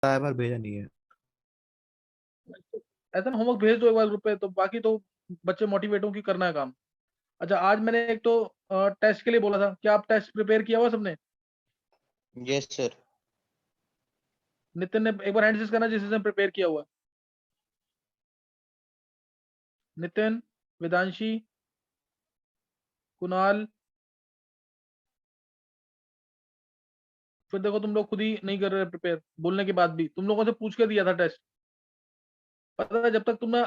है पर भेजा नहीं है। ऐसा ना होमवर्क भेज दो एक बार ग्रुप पे, तो बाकी तो बच्चे मोटिवेट हो कि करना है काम। अच्छा, आज मैंने एक तो टेस्ट के लिए बोला था, क्या आप टेस्ट प्रिपेयर किया हुआ सबने? Yes sir. नितिन ने एक बार हैंड रेज़ करना जिसने प्रिपेयर किया हुआ है। नितिन, वेदांशी, कुणाल। फिर देखो तुम लोग खुद ही नहीं कर रहे प्रिपेयर, बोलने के बाद भी तुम लोगों से पूछ के दिया था टेस्ट। पता है, जब तक तुम ना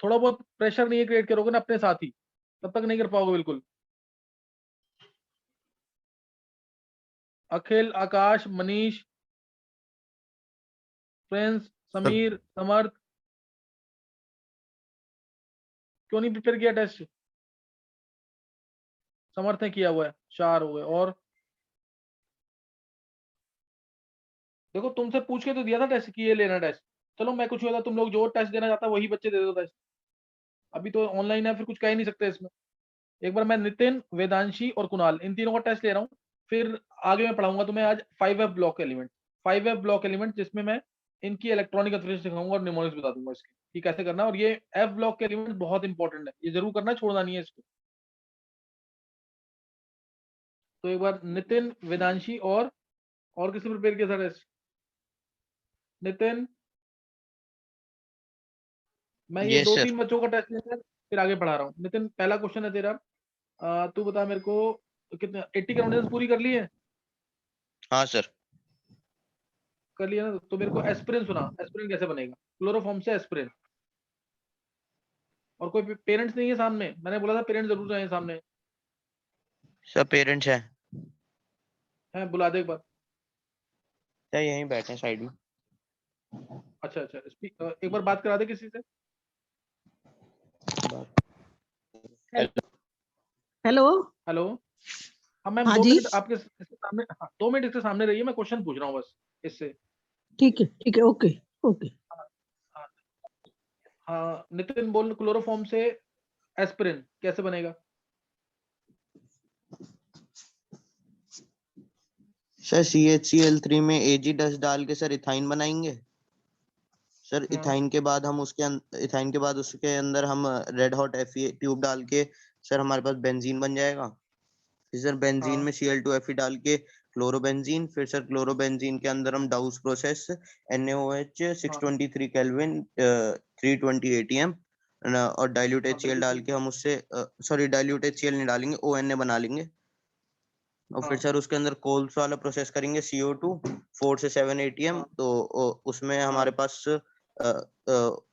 थोड़ा बहुत प्रेशर नहीं क्रिएट करोगे ना अपने साथ ही, तब तक नहीं कर पाओगे बिल्कुल। अखिल, आकाश, मनीष, प्रिंस, सब समीर, समर्थ, क्यों नहीं प्रिपेयर किया टेस्ट? समर्थ ने किया हुआ है, 4 हो गए। और देखो तुमसे पूछ के तो दिया था टेस्ट कि ये लेना टेस्ट। चलो मैं कुछ हुआ था, तुम लोग जो टेस्ट देना चाहता वही बच्चे दे दो टेस्ट। अभी तो ऑनलाइन है, फिर कुछ कह ही नहीं सकते इसमें। एक बार मैं नितिन, वेदांशी और कुणाल इन तीनों का टेस्ट ले रहा हूँ। फिर आगे मैं पढ़ाऊंगा तुम्हें आज 5F block element. 5F block element जिसमें मैं इनकी इलेक्ट्रॉनिक कन्फिगरेशन सिखाऊंगा और निमोनिक्स बता दूंगा इसकी कि कैसे करना है। और ये एफ ब्लॉक के एलिमेंट बहुत इंपॉर्टेंट है, ये जरूर करना है, छोड़ना नहीं है इसको। तो एक बार नितिन, वेदांशी और किसी प्रिपेयर किया था टेस्ट? नितिन, मैं ये यस दो सर। तीन बच्चों का टेस्ट लेकर फिर आगे पढ़ा रहा हूँ। नितिन, पहला क्वेश्चन है तेरा। तू बता मेरे को, कितने 80 कंडीशंस पूरी कर ली है? हाँ सर। कर लिया ना? तो मेरे को एस्पिरिन सुना, एस्पिरिन कैसे बनेगा, क्लोरोफॉर्म से एस्पिरिन। और कोई पेरेंट्स नहीं है सामने? मैंने बोला था पेरेंट्स जरूर आए सामने। सर पेरेंट्स हैं। हैं, बुला दे एक बार। सर यहीं बैठे हैं साइड में। अच्छा अच्छा, एक बार बात करा दे किसी से। हेलो। हेलो। हाँ मैम, हाँ दो जी, मिनट आपके इसके सामने, हाँ 2 मिनट इसके सामने रहिए, मैं क्वेश्चन पूछ रहा हूँ बस इससे। ठीक है, ओके ओके। हाँ हाँ हाँ, नितिन बोल, क्लोरोफॉर्म से एस्पिरिन कैसे बनेगा? सर CHCl3 में AgO डाल के सर इथाइन बनाएंगे। सर हाँ इथाइन के बाद हम इथाइन के बाद उसके अंदर हम रेड हॉट Fe ट्यूब डाल के सर हमारे पास बेंजीन बन जाएगा। फिर सर बेंजीन हाँ में Cl2Fe डाल के क्लोरोबेंजीन। फिर सर क्लोरोबेंजीन के अंदर हम डाउस प्रोसेस NaOH हाँ 623 केल्विन 320 ATM और डाइल्यूट हाँ, HCl बिल्कुल डाल सही। के हम उससे सॉरी डाइल्यूट HCl नहीं डालेंगे, ONA बना लेंगे। और फिर हाँ सर उसके अंदर कोल्स वाला प्रोसेस करेंगे CO2 4 से 7 ATM। हाँ तो उसमें हाँ हमारे पास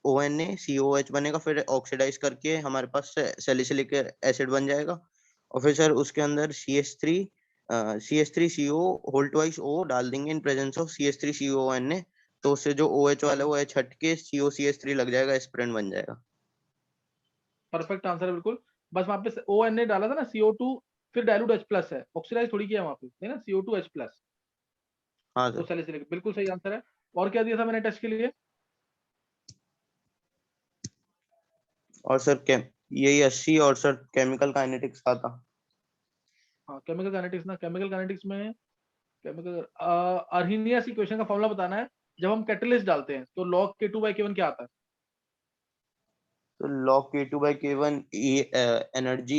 ONA COH बनेगा। फिर ऑक्सीडाइज करके हमारे पास सैलिसिलिक एसिड बन जाएगा। और फिर सर उसके अंदर CH3CO होल ट्वाइस O डाल देंगे इन प्रेजेंस ऑफ CH3CONA। तो उससे जो OH वाला है वो H हट के COCH3 लग जाएगा, एस्पिरिन बन जाएगा। परफेक्ट आंसर है बिल्कुल। बस वहां पे ओ एन ए डाला था ना, CO2, फिर डाइल्यूट H प्लस है, ऑक्सीडाइज थोड़ी किया वहां पे, है ना, CO2H प्लस। हाँ तो सर। सैलिसिलिक बिल्कुल सही आंसर है। और क्या दिया था मैंने टेस्ट के लिए? और सर यही 80 और सर केमिकल काइनेटिक्स का था। हाँ केमिकल काइनेटिक्स ना, केमिकल काइनेटिक्स में केमिकल अर्हीनियस इक्वेशन का फॉर्मूला बताना है। जब हम कैटलिस्ट डालते हैं तो log K2/K1 क्या आता है? तो log K2/K1 energy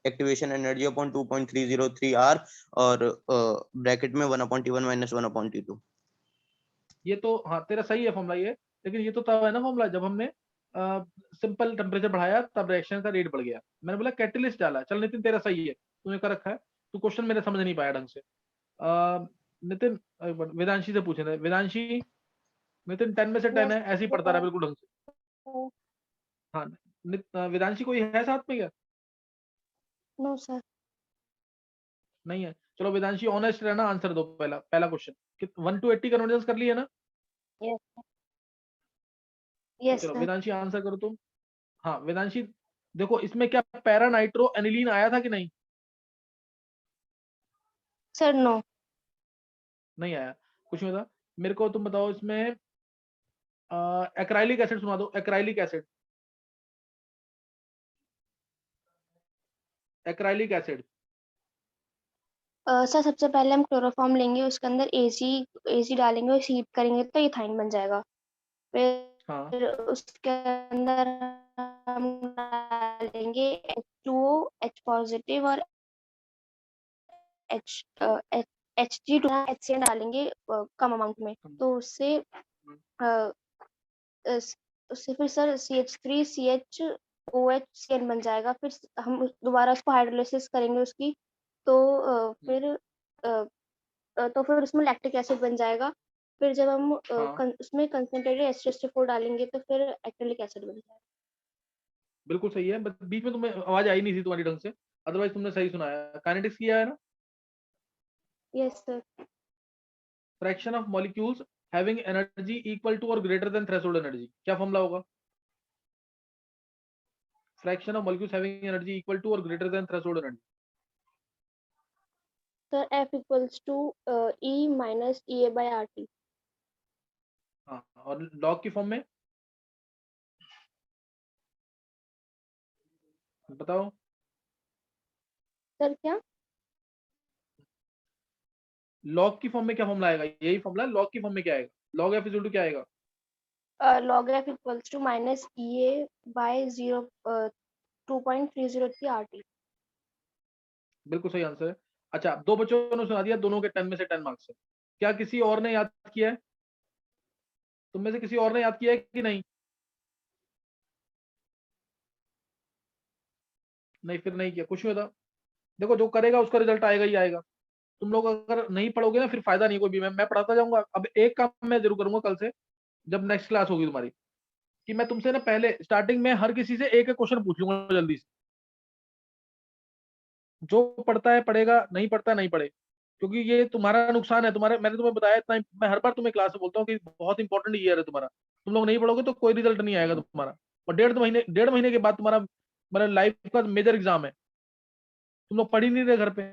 activation energy upon 2.303 R और ब्रैकेट में 1/T1 - 1/T2। ये तो हाँ तेरा सही है फॉर्मूला ये, लेकिन ये तो तब है ना फॉर्मूला जब हमने सिंपल टेम्परेचर बढ़ाया तब रिएक्शन का रेट बढ़ गया। मैंने बोला कैटलिस्ट डाला। चल नितिन, तेरा सही है, तूने कर रखा है। तू क्वेश्चन मेरे समझ नहीं पाया ढंग से। नितिन, एक बार वेदांशी से पूछे थे। वेदांशी, नितिन 10 में से 10 यस है, ऐसे ही पढ़ता रहा बिल्कुल ढंग से। हाँ, वेदांशी कोई है साथ में क्या? No sir. नहीं है। चलो वेदांशी ऑनेस्ट रहना, आंसर दो। पहला पहला क्वेश्चन 1 to 80 कन्वर्जन कर लिए ना? यस यस चलो सर। वेदांशी आंसर करो तुम। हाँ वेदांशी, देखो इसमें क्या पैरा नाइट्रो एनिलीन आया था कि नहीं? Sir no. नहीं आया, कुछ नहीं था। मेरे को तुम बताओ इसमें एक्राइलिक एसिड सुना दो, acrylic acid. Acrylic acid sir सबसे पहले हम क्लोरोफॉर्म लेंगे, उसके अंदर एसी डालेंगे और हीट करेंगे तो इथाइन बन जाएगा। हाँ फिर उसके अंदर हम डालेंगे H2O, H पॉजिटिव और H3 HCN डालेंगे कम अमाउंट में, तो उससे अ, उससे फिर सर CH3 CHOH CN बन जाएगा। फिर हम दोबारा उसको हाइड्रोलिसिस करेंगे उसकी, तो फिर उसमें लैक्टिक एसिड बन जाएगा। फिर जब हम हाँ उसमें कंसंट्रेटेड H2SO4 डालेंगे तो फिर एक्रिलिक एसिड बन जाएगा। बिल्कुल सही है, बट बीच में तुम्हें आवाज आई नहीं थी तुम्हारी ढंग से, अदरवाइज तुमने सही सुनाया। काइनेटिक्स किया है ना? Yes sir. Fraction of molecules having energy equal to or greater than threshold energy, क्या फॉर्मूला होगा? Fraction of molecules having energy equal to or greater than threshold energy. Sir F equals to E minus EA/RT। हाँ, और log की form में बताओ। Sir क्या? Log की form में क्या फॉर्मूला आएगा? यही फॉर्मूला। लॉग की फॉर्म में क्या आएगा? लॉग एफ इक्वल टू क्या आएगा? log F equals to minus EA/0 2.303 RT। बिल्कुल सही आंसर है। अच्छा, दो बच्चों ने सुना दिया, दोनों के 10 में से 10 मार्क्स है। क्या किसी और ने याद किया है? तुम में से किसी और ने याद किया है कि नहीं? नहीं, फिर नहीं किया, कुछ नहीं होता। देखो, जो करेगा उसका रिजल्ट आएगा ही आएगा। तुम लोग अगर नहीं पढ़ोगे ना, फिर फायदा नहीं कोई भी। मैं पढ़ाता जाऊंगा। अब एक काम मैं जरूर करूंगा कल से, जब नेक्स्ट क्लास होगी तुम्हारी, कि मैं तुमसे ना पहले स्टार्टिंग में हर किसी से एक एक क्वेश्चन पूछ लूंगा जल्दी से। जो पढ़ता है पढ़ेगा, नहीं पढ़ता नहीं पढ़े, क्योंकि ये तुम्हारा नुकसान है। तुम्हारे, मैंने तुम्हें बताया इतना, मैं हर बार तुम्हें क्लास में बोलता हूँ कि बहुत इंपॉर्टेंट ईयर है तुम्हारा। तुम लोग नहीं पढ़ोगे तो कोई रिजल्ट नहीं आएगा तुम्हारा। और 1.5 महीने के बाद तुम्हारा मतलब लाइफ का मेजर एग्जाम है। तुम लोग पढ़ ही नहीं रहे घर पे।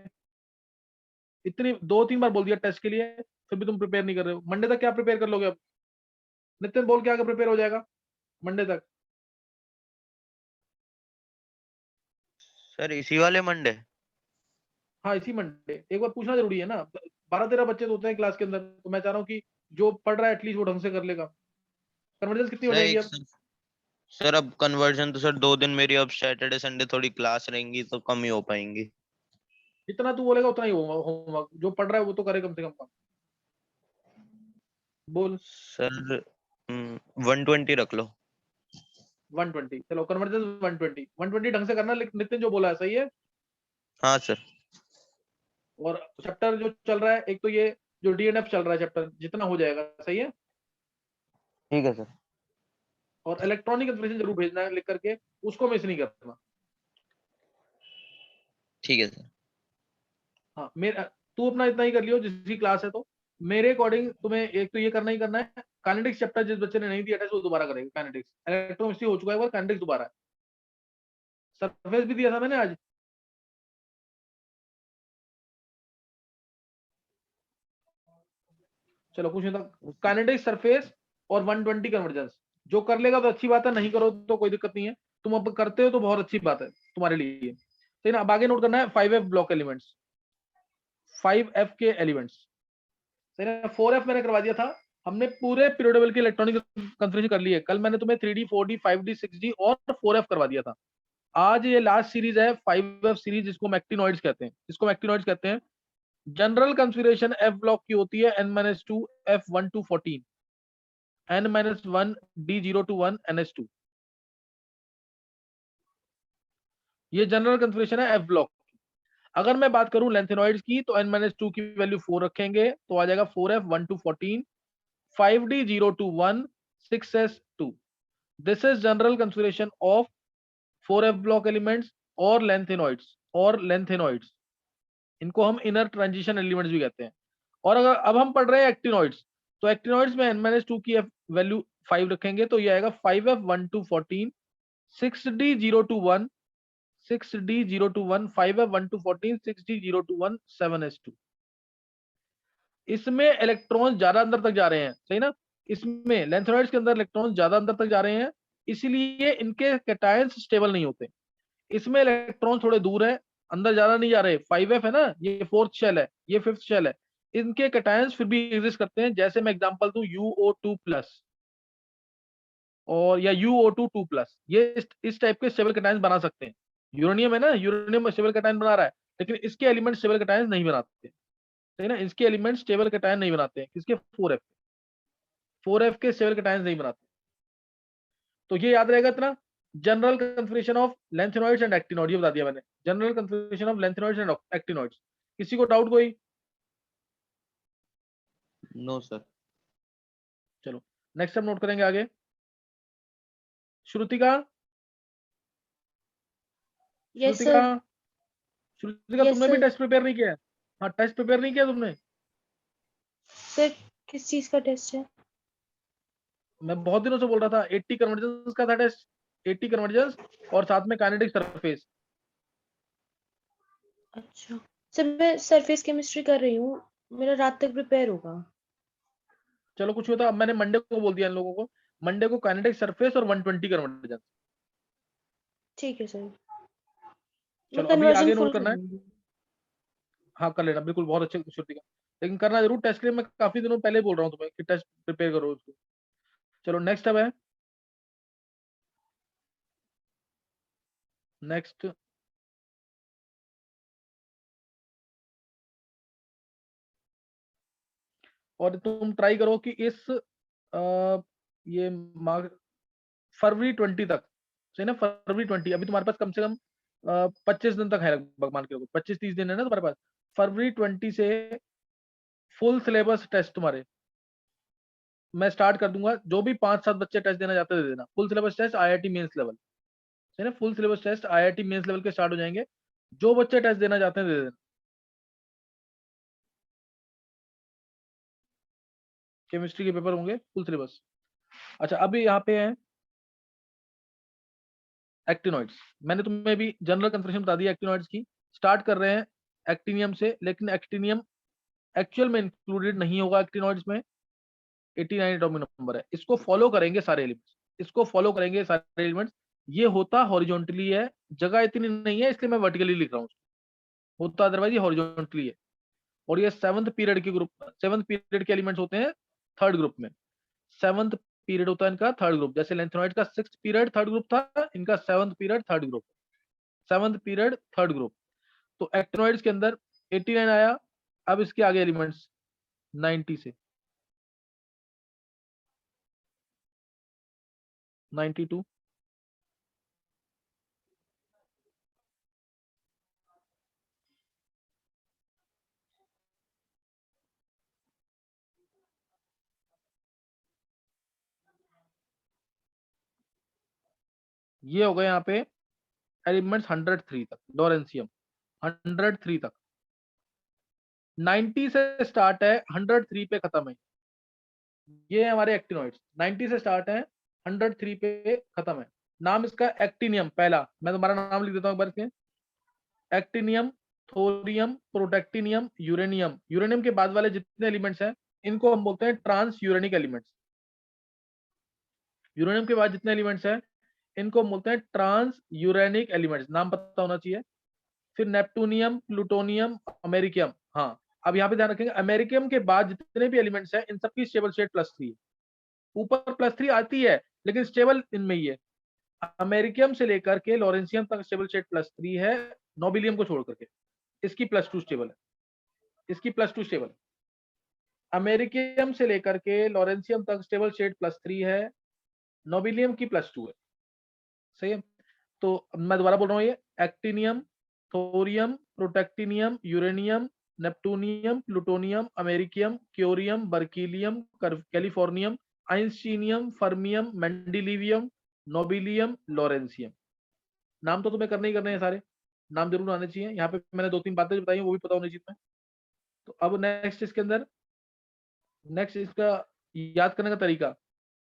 इतनी 2-3 बार बोल दिया टेस्ट के लिए, फिर भी तुम प्रिपेयर नहीं कर रहे हो। मंडे तक क्या प्रिपेयर कर लोगे? अब नितिन बोल, क्या प्रिपेयर हो जाएगा मंडे तक? सर इसी वाले मंडे? हाँ, इसी मंडे। एक बार पूछना जरूरी है ना, 12-13 बच्चे तो होते हैं क्लास के अंदर, तो मैं चाह रहा हूँ कि जो पढ़ रहा है एटलीस्ट वो ढंग से कर लेगा। कन्वर्जेंस कितनी हो सर जाएगी एक अब? सर अब कन्वर्जन तो सर 2 दिन मेरी अब सैटरडे संडे थोड़ी क्लास रहेंगी तो कम ही हो पाएंगी। जितना तू बोलेगा उतना ही होमवर्क। जो पढ़ रहा है वो तो करे कम से कम काम। बोल। सर 120 रख लो। 120, चलो कन्वर्जेंस 120। 120 ढंग से करना, लेकिन नितिन जो बोला है सही है। हाँ सर। और चैप्टर जो चल रहा है, एक तो ये जो DNF चल रहा है चैप्टर, जितना हो जाएगा सही है। ठीक है सर। और इलेक्ट्रॉनिक इंफॉर्मेशन जरूर भेजना है लिख करके, उसको मिस नहीं करना। ठीक है सर। हाँ, मेरा, तू अपना इतना ही कर लियो जिसकी क्लास है। तो मेरे अकॉर्डिंग तुम्हें एक तो ये करना ही करना है। काइनेटिक्स चैप्टर जिस बच्चे ने नहीं दिया टेस्ट वो दोबारा करेगा। काइनेटिक्स, इलेक्ट्रोकेमिस्ट्री हो चुका है, काइनेटिक्स दोबारा है। सरफेस भी दिया था मैंने आज। चलो कुछ नहीं था। काइनेटिक्स, सरफेस और 120 कन्वर्जेंस। जो कर लेगा तो अच्छी बात है, नहीं करो तो कोई दिक्कत नहीं है। तुम अब करते हो तो बहुत अच्छी बात है तुम्हारे लिए। सही ना? अब आगे नोट करना है 5F ब्लॉक एलिमेंट्स, 5F के एलिमेंट्स। सही ना? 4F मैंने करवा दिया था। हमने पूरे पीरियड टेबल की इलेक्ट्रॉनिक कंफिगरेशन कर ली है। कल मैंने तुम्हें 3D 4D 5D 6D और 4F करवा दिया था। आज ये लास्ट सीरीज है 5F सीरीज, जिसको मैक्टिनॉइड्स कहते हैं। इसको मैक्टिनॉइड्स कहते हैं। जनरल कंफिगरेशन F ब्लॉक की होती है N-2 F1 to 14, N-1 D0 to 1 NH2। ये जनरल कंफिगरेशन है F ब्लॉक। अगर मैं बात करूं लेंथेनॉइड्स की, तो N-2 की वैल्यू 4 रखेंगे तो आ जाएगा 4F 1 to 14, 5D 0 to 1, 6S 2। This is general configuration of 4F block elements और लेंथेनॉइड्स। इनको हम इनर ट्रांजिशन एलिमेंट्स भी कहते हैं। और अगर अब हम पढ़ रहे हैं एक्टिनॉइड्स, तो एक्टिनॉइड्स में N-2 की वैल्यू 5 रखेंगे तो ये आएगा 5F 1 to 14, 6D 0 to 1, 6D 0 to 1, 5F 1 to 14, 6D 0 to 1, 7S2। इसमें इलेक्ट्रॉन ज्यादा अंदर तक जा रहे हैं, सही ना? इसमें लेंथेनॉइड्स के अंदर इलेक्ट्रॉन ज्यादा अंदर तक जा रहे हैं, इसलिए इनके कैटायंस स्टेबल नहीं होते। इसमें इलेक्ट्रॉन थोड़े दूर है, अंदर ज्यादा नहीं जा रहे, 5F है ना, ये 4th शेल है, ये 5th शेल है, इनके कैटायंस फिर भी एग्जिस्ट करते हैं। जैसे मैं एग्जांपल दूं UO2+ और या UO2+, ये इस टाइप के स्टेबल कैटायंस बना सकते हैं। यूरेनियम है ना, यूरेनियम स्टेबल कैटायन बना रहा है, लेकिन इसके एलिमेंट स्टेबल कैटायन नहीं बनाते, सही ना, इसके एलिमेंट स्टेबल कैटायन नहीं बनाते हैं, किसके 4F के स्टेबल कैटायन नहीं बनाते। तो ये याद रहेगा इतना, general confirmation of lanthanoids and actinoid, ये बता दिया मैंने, general confirmation of lanthanoids and actinoids. किसी को डाउट कोई? No sir. चलो नेक्स्ट हम नोट करेंगे आगे। Shrutika, yes Shrutika, sir. Shrutika Yes, तुमने भी sir. टेस्ट प्रिपेयर नहीं किया है? हाँ, टेस्ट प्रिपेयर नहीं किया तुमने? सर किस चीज का टेस्ट है? मैं बहुत दिनों से बोल रहा था, 80 कन्वर्जेंस का था टेस्ट, 80 कन्वर्जेंस और साथ में काइनेटिक सरफेस। अच्छा सर, मैं सरफेस केमिस्ट्री कर रही हूँ, मेरा रात तक प्रिपेयर होगा। चलो कुछ होता, अब मैंने मंडे को बोल दिया इन लोगों को, मंडे को काइनेटिक सरफेस और 120 कन्वर्जेंस। ठीक है सर, मैं चलो अभी कन्वर्जन आगे फुल नोट करना है। करूंगी। हाँ कर लेना, बिल्कुल बहुत अच्छे श्रुतिका, लेकिन करना जरूर टेस्ट के लिए। मैं काफी दिनों पहले ही बोल रहा हूँ तुम्हें कि टेस्ट प्रिपेयर करो उसको। चलो नेक्स्ट अब है, नेक्स्ट और तुम ट्राई करो कि इस ये मार्च फरवरी 20 तक, सही ना, फरवरी 20, अभी तुम्हारे पास कम से कम 25 दिन तक है लगभग, मान के रखो 25-30 दिन है ना तुम्हारे पास। फरवरी 20 से फुल सिलेबस टेस्ट तुम्हारे मैं स्टार्ट कर दूंगा। जो भी 5-7 बच्चे टेस्ट देना चाहते हैं दे देना। Full syllabus test IIT mains level, सही ना, full syllabus test IIT mains level के स्टार्ट हो जाएंगे। जो बच्चे टेस्ट देना चाहते हैं दे देना। केमिस्ट्री के पेपर होंगे फुल सिलेबस। अच्छा अभी यहाँ पे है एक्टिनॉइड्स। मैंने तुम्हें भी जनरल कंफर्मेशन बता दिया एक्टिनॉइड्स की। स्टार्ट कर रहे हैं एक्टिनियम से, लेकिन एक्टिनियम एक्चुअल में इंक्लूडेड नहीं होगा एक्टिनॉइड्स में। 89 एटॉमिक नंबर है, इसको फॉलो करेंगे सारे एलिमेंट्स, इसको फॉलो करेंगे सारे एलिमेंट्स। ये होता हॉरिजॉन्टली है, जगह इतनी नहीं है इसलिए मैं वर्टिकली लिख रहा हूँ, होता अदरवाइज ये हॉरिजॉन्टली है। और ये 7th पीरियड के ग्रुप, 7th पीरियड के एलिमेंट्स होते हैं 3rd ग्रुप में। 7th पीरियड होता है इनका 3rd ग्रुप, जैसे लेंथेनॉइड का 6th पीरियड 3rd ग्रुप था, इनका 7th period 3rd group, 7th period 3rd group. तो एक्टिनॉइड्स के अंदर 89 आया। अब इसके आगे एलिमेंट्स 90 से 92, ये हो गए यहाँ पे एलिमेंट्स 103 तक, लॉरेंशियम 103 तक। 90 से स्टार्ट है, 103 पे खत्म है। ये है हमारे एक्टिनॉइड्स, 90 से स्टार्ट है, 103 पे खत्म है। नाम इसका एक्टिनियम, पहला मैं तुम्हारा नाम लिख देता हूँ एक बार इसके, actinium, thorium, protactinium, uranium. Uranium के बाद वाले जितने एलिमेंट्स हैं इनको हम बोलते हैं ट्रांस यूरेनिक एलिमेंट्स। यूरेनियम के बाद जितने एलिमेंट्स हैं इनको हम बोलते हैं ट्रांस यूरेनिक एलिमेंट्स, नाम पता होना चाहिए। फिर नेप्टूनियम, प्लूटोनियम, अमेरिकियम। हाँ अब यहाँ पे ध्यान रखेंगे, अमेरिकियम के बाद जितने भी एलिमेंट्स हैं इन सबकी स्टेबल स्टेट +3 है। ऊपर +3 आती है लेकिन स्टेबल इनमें ही है। अमेरिकियम से लेकर के लॉरेंशियम तक स्टेबल स्टेट +3 है, नोबिलियम को छोड़ करके। इसकी +2 स्टेबल है, इसकी +2 स्टेबल है। अमेरिकियम से लेकर के लॉरेंशियम तक स्टेबल स्टेट +3 है, नोबिलियम की +2 है, सही है। तो मैं दोबारा बोल रहा हूँ, ये actinium, thorium, protactinium, uranium, neptunium, plutonium, americium, curium, berkelium, californium, einsteinium, fermium, mendelevium, nobelium, lawrencium. नाम तो तुम्हें करने ही करने हैं सारे, नाम जरूर आने चाहिए। यहाँ पे मैंने 2-3 बातें बताई वो भी पता होनी चाहिए। तो अब नेक्स्ट इसके अंदर, नेक्स्ट इसका याद करने का तरीका,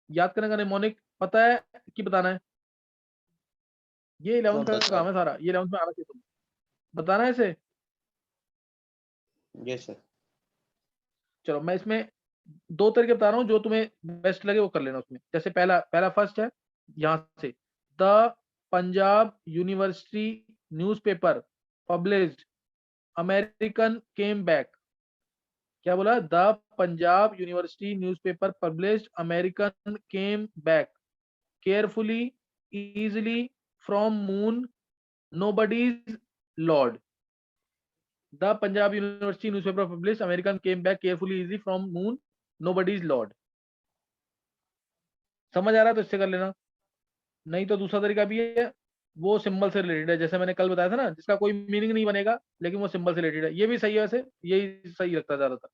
याद करने का निमोनिक पता है कि बताना है? ये 11th का काम है सारा, ये 11th में आना चाहिए तुम्हें, बताना है इसे। Yes sir. चलो मैं इसमें 2 तरीके बता रहा हूँ, जो तुम्हें बेस्ट लगे वो कर लेना उसमें। जैसे पहला फर्स्ट है यहाँ से, the Punjab university newspaper published American came back. क्या बोला? The Punjab university newspaper published American came back carefully easily from moon nobody's lord. The Punjab University newspaper published American came back carefully easy from moon nobody's lord. समझ आ रहा है तो इससे कर लेना, नहीं तो दूसरा तरीका भी है, वो सिंबल से रिलेटेड है, जैसे मैंने कल बताया था ना, जिसका कोई मीनिंग नहीं बनेगा लेकिन वो सिंबल से रिलेटेड है, ये भी सही है, वैसे यही सही लगता है ज्यादातर।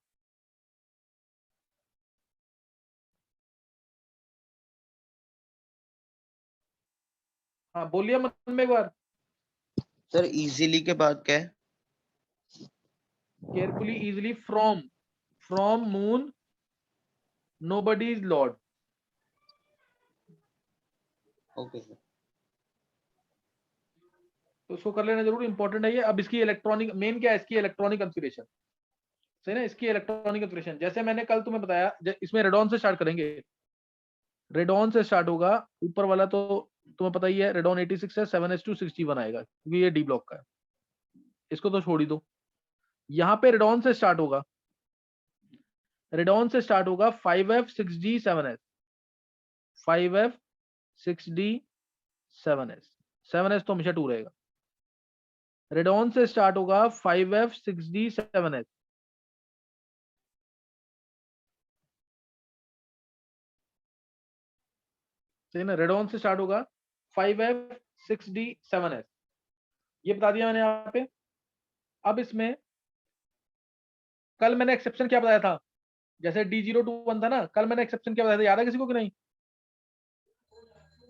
हाँ बोलिए मन में एक बार। सर इजीली के बाद क्या है? Carefully easily from moon nobody's Lord. Okay sir. तो उसको कर लेना जरूर, इंपॉर्टेंट है ये। अब इसकी इलेक्ट्रॉनिक मेन क्या है, इसकी इलेक्ट्रॉनिक कॉन्फ़िगरेशन, सही ना, इसकी इलेक्ट्रॉनिक कॉन्फ़िगरेशन जैसे मैंने कल तुम्हें बताया, इसमें रेडॉन से स्टार्ट करेंगे, रेडॉन से स्टार्ट होगा। ऊपर वाला तो तुम्हें पता ही है, रेडॉन 86 है, 7s2 61 आएगा क्योंकि ये डी ब्लॉक का है, इसको तो छोड़ ही दो। यहाँ पे रेडॉन से स्टार्ट होगा, रेडॉन से स्टार्ट होगा 5f6d 7s, 5f6d 7s, 7s तो हमेशा 2 रहेगा। रेडॉन से स्टार्ट होगा 5f6d 7s, सही ना, रेडॉन से स्टार्ट होगा 5f6d 7s, ये बता दिया मैंने यहाँ पे। अब इसमें कल मैंने एक्सेप्शन क्या बताया था, जैसे D021 था ना, कल मैंने एक्सेप्शन क्या बताया था, याद है किसी को कि नहीं?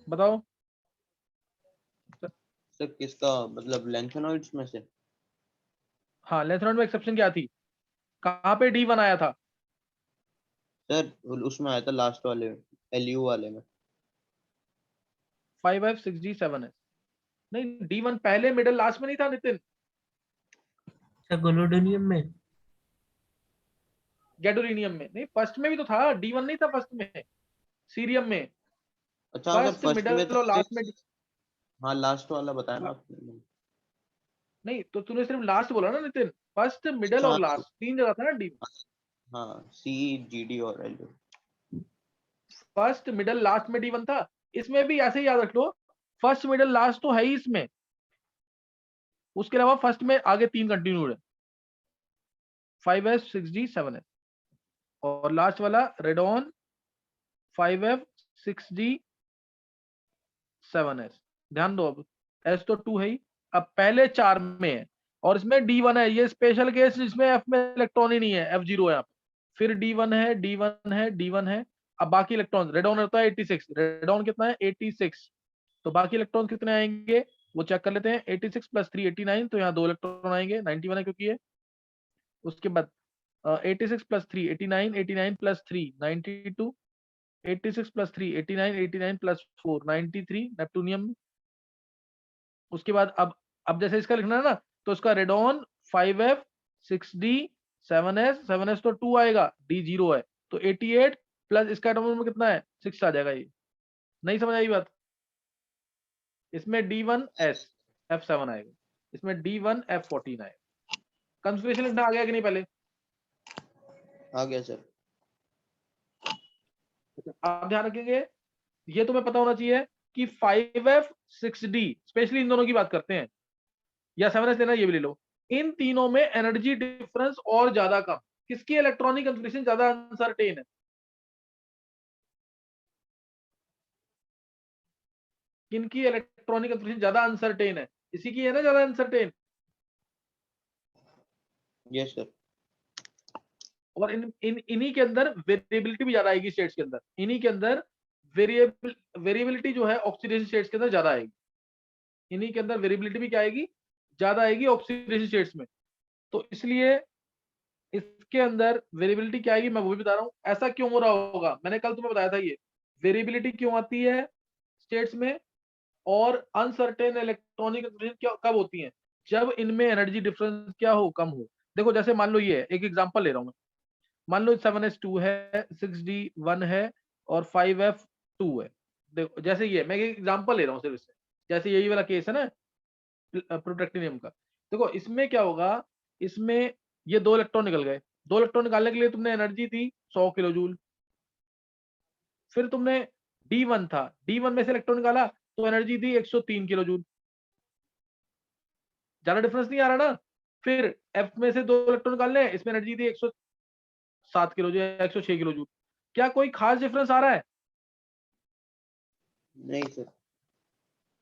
बताओ। सर किसका मतलब लेंथेनॉइड्स में से? हाँ लेंथेनॉइड में एक्सेप्शन क्या थी, कहाँ पे D1 आया था? सर उसमें आया था लास्ट वाले LU वाले में। 5f6d 7s, नहीं D1 पहले मिडल लास्ट में नहीं था नितिन? गोलोडोनियम में, गैडोलिनियम में नहीं, फर्स्ट में भी तो था, D1 नहीं था फर्स्ट में, सीरियम में। अच्छा हाँ सर फर्स्ट फर्स्ट में मिडल था, और लास्ट में हाँ लास्ट वाला बताया ना आपने। नहीं, तो तूने सिर्फ लास्ट बोला ना नितिन, फर्स्ट मिडल और लास्ट 3 जगह था ना D। हाँ C GD और LU। फर्स्ट मिडल लास्ट में D1 था, इसमें भी ऐसे ही याद रख लो, फर्स्ट मिडल लास्ट तो है ही इसमें, उसके अलावा फर्स्ट में आगे 3 कंटिन्यूड है, 5f 6d 7s, और लास्ट वाला रेडॉन 5f 6d 7s। ध्यान दो, अब S तो 2 है ही, अब पहले 4 में है और इसमें D1 है, ये स्पेशल केस जिसमें F में इलेक्ट्रॉन ही नहीं है, F0 है, फिर D1 है, D1 है, D1 है। अब बाकी इलेक्ट्रॉन, रेडॉन होता है 86, रेडॉन कितना है 86, तो बाकी इलेक्ट्रॉन कितने आएंगे वो चेक कर लेते हैं, 86 प्लस 3 89, तो यहाँ 2 इलेक्ट्रॉन आएंगे, 91 है क्योंकि ये। उसके बाद 86 प्लस 3 89, 89 प्लस 3 92, 86 प्लस 3 89, 89 प्लस 4 93 नेप्टूनियम। उसके बाद अब जैसे इसका लिखना है ना, तो इसका radon 5f 6d 7s, 7s तो 2 आएगा, D0 है, तो 88 प्लस इसका एटॉमिक नंबर कितना है 6 आ जाएगा। ये नहीं समझ आई बात? इसमें D1s F7 आएगा, इसमें D1 F14 आएगा। कॉन्फ़िगरेशन लिखना आ गया कि नहीं पहले? आ गया सर। आप ध्यान रखेंगे, ये तुम्हें पता होना चाहिए कि 5f 6d, स्पेशली इन दोनों की बात करते हैं, या 7s लेना ये भी ले लो, इन तीनों में एनर्जी डिफरेंस और ज्यादा कम, किसकी इलेक्ट्रॉनिक कॉन्फ़िगरेशन ज्यादा अनसर्टेन है? किनकी इलेक्ट्रॉनिक कॉन्फ़िगरेशन ज्यादा अनसर्टेन है? इसी की है ना ज्यादा अनसर्टेन। Yes sir. और इन्हीं के अंदर वेरिएबिलिटी भी ज्यादा आएगी स्टेट्स के अंदर, इन्हीं के अंदर वेरिएबिलिटी जो है ऑक्सीडेशन स्टेट्स के अंदर ज्यादा आएगी, इन्हीं के अंदर वेरिएबिलिटी भी क्या आएगी, ज्यादा आएगी ऑक्सीडेशन स्टेट्स में। तो इसलिए इसके अंदर वेरिएबिलिटी क्या आएगी मैं वो भी बता रहा हूँ। ऐसा क्यों हो रहा होगा, मैंने कल तुम्हें बताया था, ये वेरिएबिलिटी क्यों आती है स्टेट्स में और अनसर्टेन इलेक्ट्रॉनिक कब होती है, जब इनमें एनर्जी डिफरेंस क्या हो, कम हो। देखो जैसे मान लो ये है, एक एग्जांपल ले रहा हूं मैं, मान लो 7s2 है, 6d1 है और 5f2 है। देखो जैसे ये मैं एक एग्जांपल ले रहा हूँ सिर्फ इससे, जैसे यही वाला केस है ना प्रोटेक्टिनियम का, देखो इसमें क्या होगा, इसमें ये 2 इलेक्ट्रॉन निकल गए, 2 इलेक्ट्रॉन निकालने के लिए तुमने एनर्जी दी 100 किलो जूल, फिर तुमने D1 था, D1 में से इलेक्ट्रॉन निकाला तो एनर्जी दी 103 किलो जूल, ज्यादा डिफरेंस नहीं आ रहा ना। फिर F में से 2 इलेक्ट्रॉन निकालने, इसमें एनर्जी दी 107 किलो जूल या 106 किलो जूल। क्या कोई खास डिफरेंस आ रहा है? नहीं सर।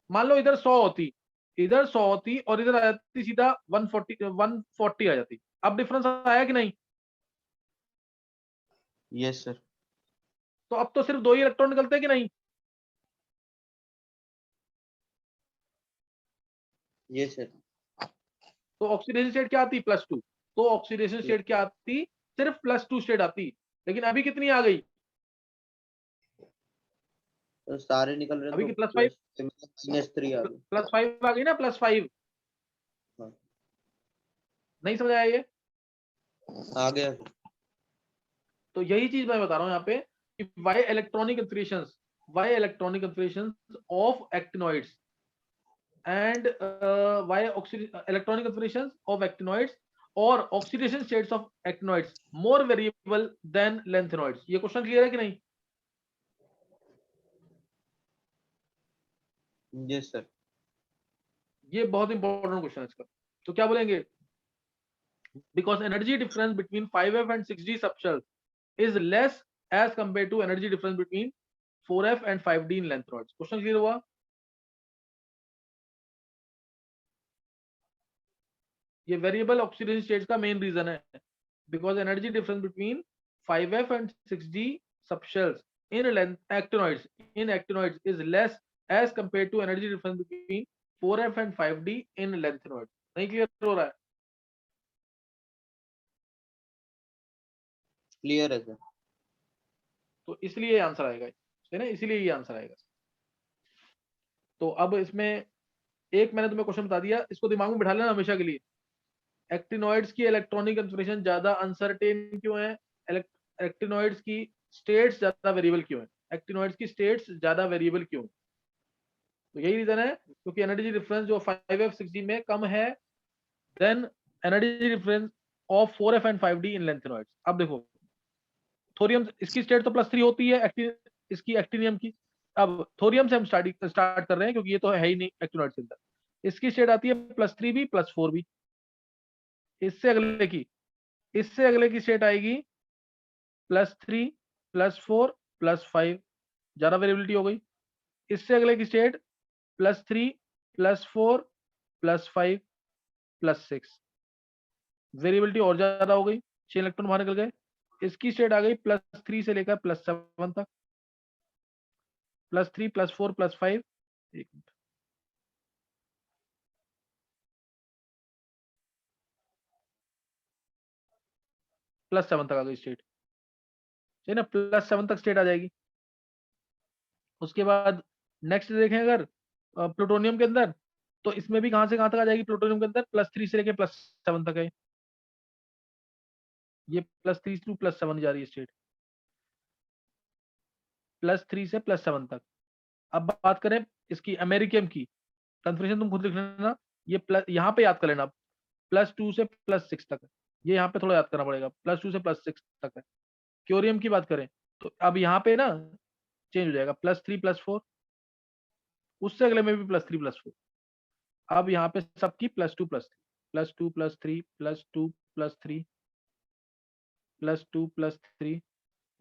मान लो इधर 100 होती, इधर 100 होती और इधर आ जाती सीधा 140 आ जाती, अब डिफरेंस आया कि नहीं? Yes sir. तो अब तो सिर्फ 2 ही इलेक्ट्रॉन निकलते हैं कि नहीं? Yes sir. तो ऑक्सीडेशन स्टेट क्या आती? +2। तो ऑक्सीडेशन स्टेट क्या आती? सिर्फ +2 स्टेट आती, लेकिन अभी कितनी आ गई? तो सारे निकल रहे अभी तो की +5 -3 आ गए। +5 आ गई ना, +5। हाँ। नहीं समझ आया ये? आ गया। तो यही चीज मैं बता रहा हूं यहाँ पे कि why electronic confirmations of actinoids and why electronic configurations of actinoids or oxidation states of actinoids more variable than lanthanoids। ये क्वेश्चन क्लियर है कि नहीं? Yes sir. ये बहुत इंपॉर्टेंट क्वेश्चन है इसका। तो क्या बोलेंगे? because energy difference between 5f and 6d subshells is less as compared to energy difference between 4f and 5d in lanthanoids। Question clear हुआ? ये वेरिएबल ऑक्सीडेशन स्टेट्स का मेन रीजन है, because energy difference between 5f and 6d subshells in actinoids is less as compared to energy difference between 4f and 5d in lanthanoids। नहीं clear हो रहा है? Clear है sir. तो इसलिए ये आंसर आएगा, है ना, इसीलिए ये आंसर आएगा। तो अब इसमें एक मैंने तुम्हें क्वेश्चन बता दिया, इसको दिमाग में बिठा लेना हमेशा के लिए। एक्टिनॉइड्स की इलेक्ट्रॉनिक कन्फिगरेशन ज्यादा अनसर्टेन क्यों है? एक्टिनॉइड्स की स्टेट्स ज्यादा वेरिएबल क्यों है? एक्टिनॉइड्स की स्टेट्स ज्यादा वेरिएबल क्यों? तो यही रीजन है, क्योंकि एनर्जी डिफरेंस जो 5f 6d में कम है than energy difference of 4f and 5d in lanthanoids. अब देखो थोरियम, इसकी स्टेट तो +3 होती है इसकी एक्टिनियम की। अब थोरियम से हम स्टार्ट कर रहे हैं क्योंकि ये तो है ही नहीं एक्टिनॉइड्स के अंदर। इसकी स्टेट आती है +3 भी +4 भी। इससे अगले की स्टेट आएगी +3 +4 +5, ज्यादा वेरिएबिलिटी हो गई। इससे अगले की स्टेट +3 +4 +5 +6, वेरिएबिलिटी और ज्यादा हो गई, 6 इलेक्ट्रॉन बाहर निकल गए। इसकी स्टेट आ गई +3 से लेकर +7 तक, +3 +4 +5, एक मिनट, +7 तक आ गई स्टेट, है ना, +7 तक स्टेट आ जाएगी। उसके बाद नेक्स्ट देखें अगर प्लूटोनियम के अंदर, तो इसमें भी कहां से कहां तक आ जाएगी? प्लूटोनियम के अंदर +3 से लेके +7 तक है, ये +3 टू +7 जा रही है स्टेट, +3 से +7 तक। अब बात करें इसकी अमेरिकियम की कन्फर्मेशन, तुम खुद लिख लेना, ये प्लस यहाँ पे याद कर लेना, +2 से +6 तक है, ये यहाँ पे थोड़ा याद करना पड़ेगा, +2 से +6 तक है। क्योरियम की बात करें तो अब यहाँ पे ना चेंज हो जाएगा, +3 +4, उससे अगले में भी +3 +4, अब यहाँ पे सबकी +2 +3 +2 +3 +2 +3 +2 +3।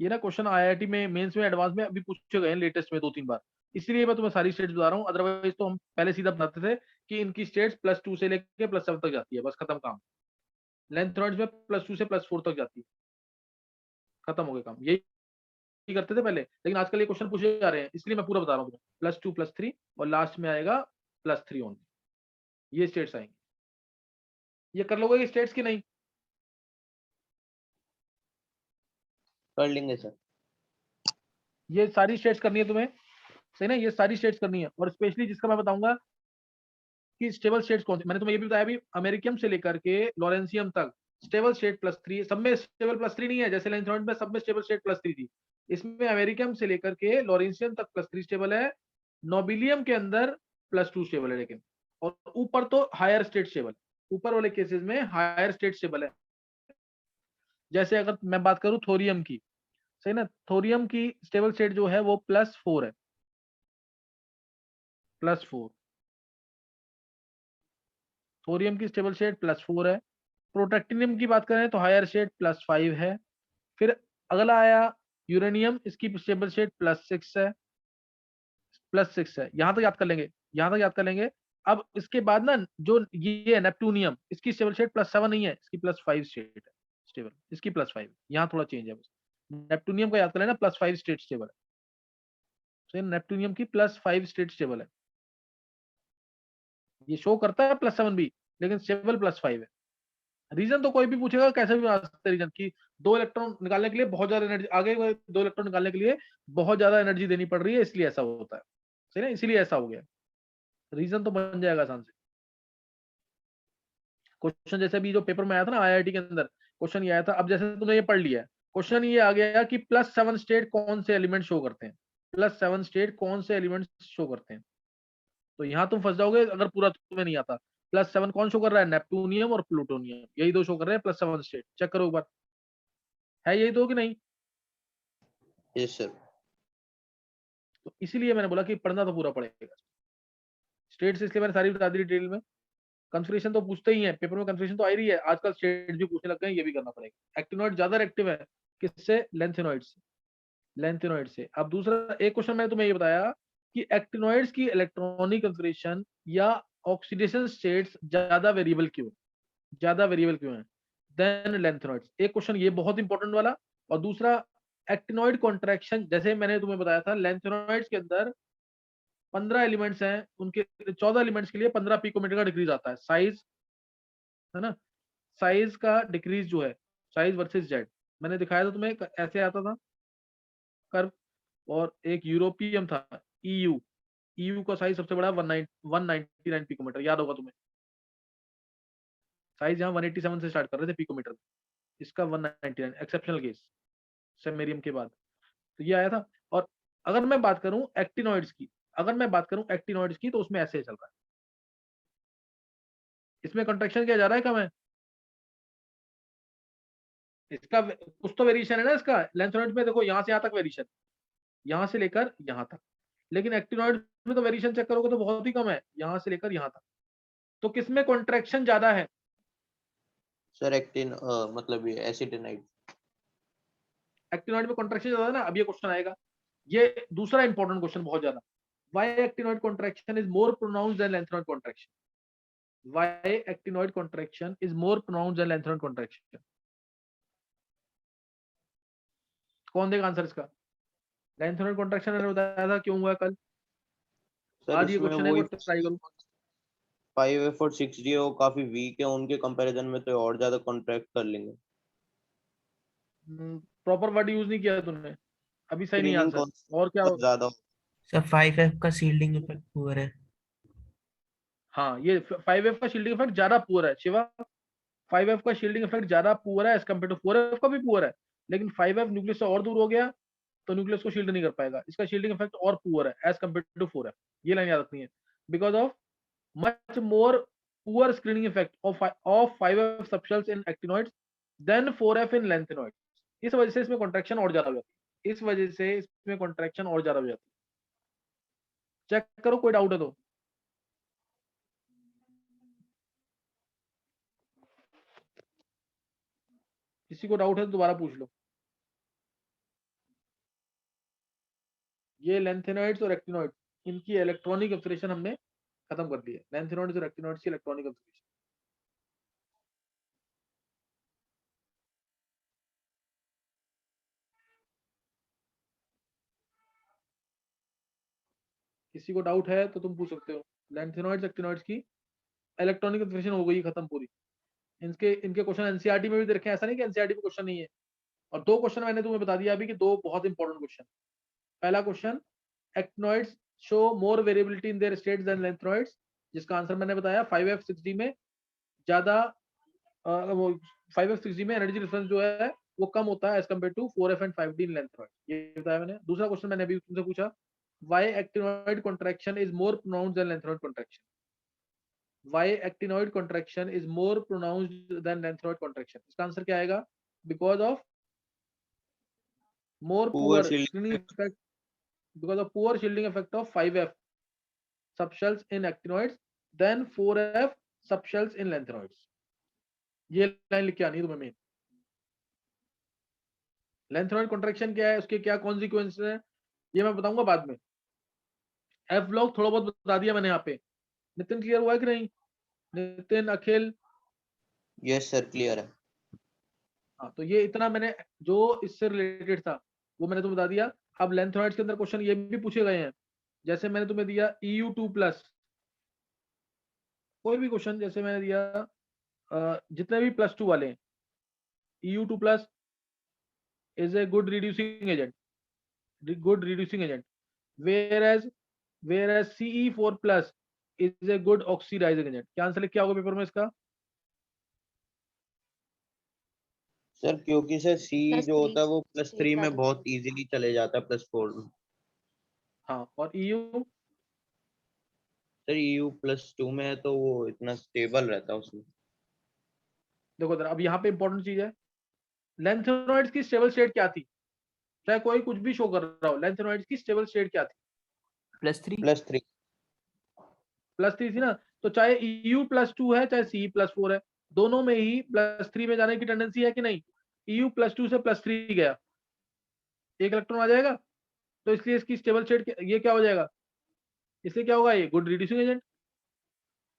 ये ना क्वेश्चन आईआईटी में मेंस में एडवांस में अभी पूछे गए हैं लेटेस्ट में 2-3 बार, इसलिए मैं तुम्हें सारी स्टेट्स बता रहा हूँ। अदरवाइज तो हम पहले सीधा बताते थे कि इनकी स्टेट्स +2 से लेके +7 तक जाती है, बस खत्म काम। लेंथनॉइड्स में +2 से +4 तक जाती है, खत्म हो गया काम, यही करते थे पहले, लेकिन आजकल ये क्वेश्चन पूछे जा रहे हैं, इसलिए मैं पूरा बता रहा हूँ तुम्हें। +2 +3 और लास्ट में आएगा +3 ओनली, ये स्टेट्स आएंगी। ये कर लोगे स्टेट्स की नहीं? कर लेंगे सर। ये सारी स्टेट्स करनी है तुम्हें, सही ना, ये सारी स्टेट्स करनी है। और स्पेशली जिसका मैं बताऊंगा कि स्टेबल स्टेट्स कौन सी, मैंने तुम्हें ये भी बताया अभी, अमेरिकियम से लेकर के लॉरेंसियम तक स्टेबल स्टेट +3, सब में स्टेबल +3 नहीं है, जैसे लेंथनॉइड में सब में स्टेबल स्टेट +3 थी, इसमें अमेरिकियम से लेकर के लॉरेंसियम तक +3 स्टेबल है, नोबिलियम के अंदर +2 स्टेबल है, लेकिन और ऊपर तो हायर स्टेट स्टेबल। ऊपर वाले केसेस में हायर स्टेट स्टेबल है। जैसे अगर मैं बात करूं थोरियम की, सही ना, थोरियम की स्टेबल स्टेट जो है वो +4 है, +4। थोरियम की स्टेबल स्टेट +4 है। प्रोटेक्टिनियम की बात करें तो हायर स्टेट +5 है। फिर अगला आया यूरेनियम, इसकी स्टेबल स्टेट +6 है, +6 है। यहां तक याद कर लेंगे, यहां तक याद कर लेंगे। अब इसके बाद ना जो ये है नेपटूनियम, इसकी स्टेबल स्टेट +7 नहीं है, इसकी +5 स्टेट है स्टेबल, इसकी +5। यहाँ थोड़ा चेंज है बस। नेपटूनियम का याद कर लेना, +5 स्टेट स्टेबल है। तो नेपटूनियम की +5 स्टेट स्टेबल है। ये शो करता है +7 भी, लेकिन स्टेबल +5 है। रीजन तो कोई भी पूछेगा, कैसे भी बना सकते हैं रीजन की, 2 इलेक्ट्रॉन निकालने के लिए बहुत ज्यादा एनर्जी, आगे 2 इलेक्ट्रॉन निकालने के लिए बहुत ज्यादा एनर्जी देनी पड़ रही है, इसलिए ऐसा होता है, सही ना, इसीलिए ऐसा हो गया। रीजन तो बन जाएगा आसान से। क्वेश्चन जैसे भी जो पेपर में आया था ना आईआईटी के अंदर, क्वेश्चन ये आया था। अब जैसे तुमने ये पढ़ लिया है, क्वेश्चन ये आ गया कि +7 स्टेट कौन से एलिमेंट शो करते हैं, +7 स्टेट कौन से एलिमेंट शो करते हैं। तो यहाँ तुम फंस जाओगे अगर पूरा तुम्हें नहीं आता। +7 कौन शो कर रहा है, नेपटूनियम और प्लूटोनियम, यही 2 शो कर रहे हैं +7 स्टेट। चेक करो एक बार, है यही 2 कि नहीं। Yes sir. तो इसीलिए मैंने बोला कि पढ़ना तो पूरा पड़ेगा। स्टेट्स इसलिए मैंने सारी बता दी डिटेल में। कंफर्मेशन तो पूछते ही है पेपर में, कंफर्मेशन तो आ ही रही है आजकल, स्टेट्स भी पूछने लग गए हैं, ये भी करना पड़ेगा। एक्टिनॉइड ज्यादा एक्टिव है किससे, लेंथेनॉइड से, लेंथेनॉइड से। अब दूसरा एक क्वेश्चन मैंने तुम्हें ये बताया कि एक्टिनॉइड्स की इलेक्ट्रॉनिक कंफर्मेशन या ऑक्सीडेशन स्टेट्स ज्यादा वेरिएबल क्यों, ज्यादा वेरिएबल क्यों है देन लेंथेनॉइड्स। एक क्वेश्चन ये बहुत इंपॉर्टेंट वाला। और दूसरा एक्टिनॉइड कॉन्ट्रैक्शन, जैसे मैंने तुम्हें बताया था लेंथेनॉइड्स के अंदर 15 एलिमेंट्स हैं, उनके 14 एलिमेंट्स के लिए 15 पिकोमीटर का डिक्रीज आता है साइज, है ना। साइज का डिक्रीज जो है, साइज वर्सेस जेड, मैंने दिखाया था तुम्हें, ऐसे आता था कर्व। और एक यूरोपियम था, ईयू, ईयू का साइज सबसे बड़ा 199 पिकोमीटर, याद होगा तुम्हें। साइज यहाँ 187 से स्टार्ट कर रहे थे पिकोमीटर, इसका 199, एक्सेप्शनल केस सेमेरियम के बाद। तो ये आया था। और अगर मैं बात करूं एक्टिनॉइड्स की, अगर मैं बात करूं एक्टिनॉइड्स की, तो उसमें ऐसे चल रहा है, इसमें कंट्रैक्शन किया जा रहा है, कम है इसका, कुछ तो वेरिएशन है ना इसका। लेंथेनॉइड्स में देखो यहाँ से यहाँ तक वेरिएशन, यहाँ से लेकर यहाँ तक, लेकिन एक्टिनॉइड में तो वेरिएशन चेक करोगे तो बहुत ही कम है, यहाँ से लेकर यहाँ तक। तो किसमें कॉन्ट्रैक्शन ज्यादा है, सर एक्टिन मतलब ये एसिटिनाइड। एक्टिनॉइड में कॉन्ट्रैक्शन ज्यादा है ना। अब ये क्वेश्चन आएगा, ये दूसरा इंपॉर्टेंट क्वेश्चन बहुत ज्यादा। Why actinoid contraction is more pronounced than lanthanoid contraction, why actinoid contraction is more pronounced than lanthanoid contraction. कौन देगा आंसर इसका। लेंथेनॉइड कॉन्ट्रैक्शन मैंने बताया था क्यों हुआ कल, सर आज ये इसमें क्वेश्चन है, वही वो ट्राई करो। 5F और 6D वो काफी वीक है, उनके कंपैरिजन में तो और ज्यादा कॉन्ट्रैक्ट कर लेंगे। प्रॉपर वर्ड यूज नहीं किया तुमने, अभी सही नहीं स्क्रीनिंग आंसर। कॉस्ट और क्या बहुत ज्यादा। सर 5F का शील्डिंग इफेक्ट पुअर है। हाँ, ये 5F का शील्डिंग इफेक्ट ज्यादा पुअर है शिवा, 5F का शील्डिंग इफेक्ट ज्यादा पुअर है एज कम्पेयर टू 4F का भी पुअर है, लेकिन 5F न्यूक्लियस से और दूर हो गया तो न्यूक्लियस को शील्ड नहीं कर पाएगा, इसका शील्डिंग इफेक्ट और पुअर है एज कम्पेयर टू 4F। ये लाइन याद रखनी है, because of much more poor screening effect of 5F subshells in actinoids than 4F in lanthanoids. इस वजह से इसमें कॉन्ट्रैक्शन और ज्यादा हो जाती है, इस वजह से इसमें कॉन्ट्रैक्शन और ज्यादा हो जाती है। चेक करो कोई डाउट है तो। किसी को डाउट है तो दोबारा पूछ लो। ये लेंथेनॉइड्स और एक्टिनॉइड्स, इनकी इलेक्ट्रॉनिक ऑब्जर्वेशन हमने खत्म कर दी है। लेंथेनॉइड्स और एक्टिनॉइड्स की इलेक्ट्रॉनिक ऑब्जर्वेशन। किसी को डाउट है तो तुम पूछ सकते हो। लेंथेनॉइड्स एक्टिनॉइड्स की इलेक्ट्रॉनिक ऑब्जर्वेशन हो गई खत्म पूरी। इनके इनके क्वेश्चन एनसीईआरटी में भी देखे, ऐसा नहीं कि एनसीईआरटी में क्वेश्चन नहीं है। और 2 क्वेश्चन मैंने तुम्हें बता दिया अभी कि 2 बहुत इंपॉर्टेंट क्वेश्चन। पहला question, actinoids show more variability in their states than lanthanoids, जिसका आंसर मैंने बताया 5F 6D में ज्यादा, वो 5F 6D में एनर्जी डिफरेंस जो है वो कम होता है as compare to 4F and 5D in lanthanoid, ये बताया मैंने। दूसरा क्वेश्चन मैंने अभी तुमसे पूछा, why actinoid contraction is more pronounced than lanthanoid contraction. Why actinoid contraction is more pronounced than lanthanoid contraction? इसका आंसर क्या आएगा? Because of more Poor poor shielding screening effect, because of poor shielding effect of 5F subshells in actinoids then 4F subshells in lanthanoids. ये line लिख के आनी है तुम्हें main. Lanthanoid contraction क्या है, उसके क्या कॉन्सिक्वेंसेस हैं, ये मैं बताऊंगा बाद में। एफ ब्लॉक थोड़ा बहुत बता दिया मैंने यहाँ पे। नितिन क्लियर हुआ है कि नहीं? नितिन, अखिल? यस सर क्लियर है। हाँ, तो ये इतना मैंने जो इससे रिलेटेड था वो मैंने तुम्हें बता दिया। अब लेंथेनॉइड्स के अंदर क्वेश्चन ये भी पूछे गए हैं, जैसे मैंने तुम्हें दिया EU2+, कोई भी क्वेश्चन जैसे मैंने दिया जितने भी +2 वाले हैं, EU2+ is a good reducing agent, whereas CE4+ is a good oxidizing agent। क्या आंसर क्या होगा पेपर में इसका? सर क्योंकि सर सी जो होता है वो +3 में ज्यादा बहुत इजीली चले जाता है +4 में। हाँ, और EU? सर EU+2 में है तो वो इतना स्टेबल रहता है उसमें। देखो जरा, अब यहाँ पे इंपॉर्टेंट चीज है, लेंथेनॉइड्स की स्टेबल स्टेट क्या थी? चाहे कोई कुछ भी शो कर रहा हो, लेंथेनॉइड्स की स्टेबल स्टेट क्या थी? +3। +3 थी ना। तो चाहे EU+2 है चाहे CE+4 है, दोनों में ही +3 में जाने की टेंडेंसी है कि नहीं? EU+2 से +3 गया, एक इलेक्ट्रॉन आ जाएगा, तो इसलिए इसकी स्टेबल स्टेट ये क्या हो जाएगा? इससे क्या होगा? ये गुड रिड्यूसिंग एजेंट।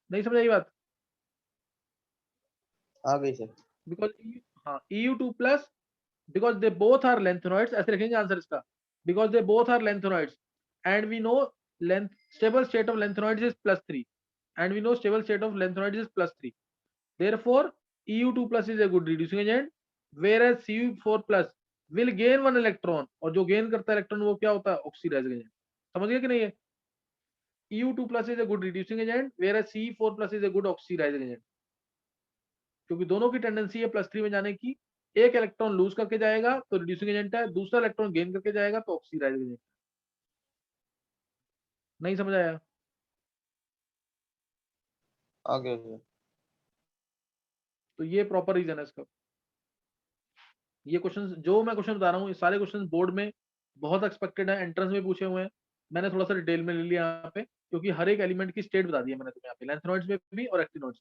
नहीं समझ आई बात? आ गई सर। बिकॉज हाँ, EU2+, because they both are lanthanoids, ऐसे लिखेंगे आंसर इसका, because they both are lanthanoids and we know length stable state of lanthanoids is +3 and we know stable state of lanthanoids is +3, therefore EU2+ is a good reducing agent, whereas CU4+ will gain 1 electron, और जो gain करता है electron वो क्या होता है? Oxidizing agent. समझ गए कि नहीं है? EU2+ is a good reducing agent, whereas CE4+ is a good oxidizing agent, क्योंकि दोनों की टेंडेंसी है +3 में जाने की। एक इलेक्ट्रॉन लूज करके जाएगा तो रिड्यूसिंग एजेंट है, दूसरा इलेक्ट्रॉन गेन करके जाएगा तो ऑक्सीडाइजिंग एजेंट। नहीं समझ आया? आ गया सर। तो ये प्रॉपर रीजन है इसका। ये क्वेश्चंस जो मैं क्वेश्चन बता रहा हूँ, ये सारे क्वेश्चंस बोर्ड में बहुत एक्सपेक्टेड है, एंट्रेंस में पूछे हुए हैं। मैंने थोड़ा सा डिटेल में ले लिया यहाँ पे, क्योंकि हर एक एलिमेंट की स्टेट बता दी है मैंने तुम्हें यहाँ पे, लेंथेनॉइड्स में भी और एक्टिनॉइड्स।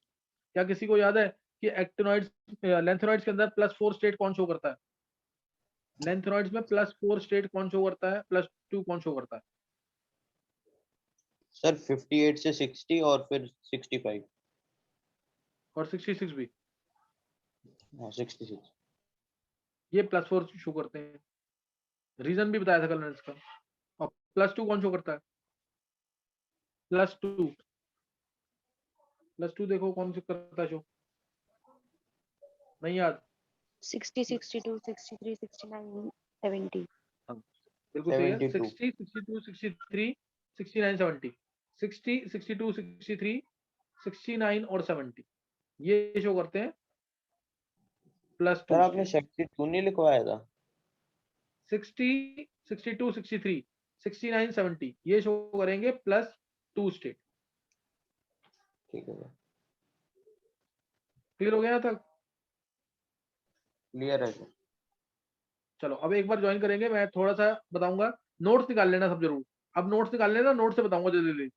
क्या किसी को याद है कि एक्टिनॉइड्स लेंथेनॉइड्स के अंदर +4 स्टेट कौन शो करता है? लेंथेनॉइड्स में +4 स्टेट कौन शो करता है, +2 कौन शो करता है? सर 58 से 60 और फिर 65 और 66 भी। हाँ 66। ये +4 शो करते हैं, रीजन भी बताया था कल मैंने इसका। और +2 कौन शो करता है? +2 देखो कौन से करता है शो, नहीं याद? 60, 62, 63, 69, 70। बिल्कुल सही है। 72 60, 62, 63, 69, 70। 60, 62, 63, 69 और 70 ये शो करते हैं +2 सर आपने स्टेट। 72 नहीं लिखवाया था? 60, 62, 63, 69, 70 ये शो करेंगे +2 स्टेट। ठीक है सर। क्लियर हो गया यहाँ तक? क्लियर है सर। चलो अब एक बार ज्वाइन करेंगे, मैं थोड़ा सा बताऊंगा, नोट्स निकाल लेना सब जरूर। अब नोट्स निकाल लेना, नोट से बताऊंगा जल्दी जल्दी,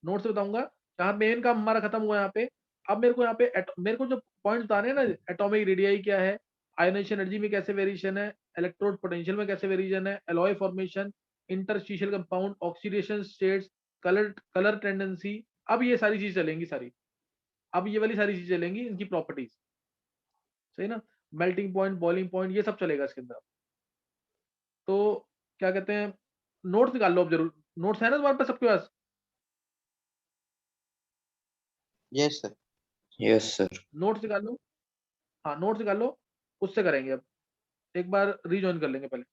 नोट से बताऊंगा। यहाँ मेन काम हमारा खत्म हुआ यहाँ पे। अब मेरे को यहाँ पे मेरे को जो पॉइंट बताने हैं ना, एटॉमिक रेडियाई क्या है, आयोनाइजेशन एनर्जी में कैसे वेरिएशन है, इलेक्ट्रोड पोटेंशियल में कैसे वेरिएशन है, alloy formation, interstitial compound, oxidation states, colour tendency, अब ये सारी चीज चलेंगी सारी। अब ये वाली सारी चीज चलेंगी, इनकी प्रॉपर्टीज, सही ना, मेल्टिंग पॉइंट, बॉइलिंग पॉइंट, ये सब चलेगा इसके अंदर। तो क्या कहते हैं, नोट्स निकाल लो अब जरूर। नोट्स है ना तुम्हारे पास सबके पास? Yes sir. Yes sir. Notes निकाल लो। हाँ नोट्स निकाल लो, उससे करेंगे। अब एक बार रीजॉइन कर लेंगे पहले।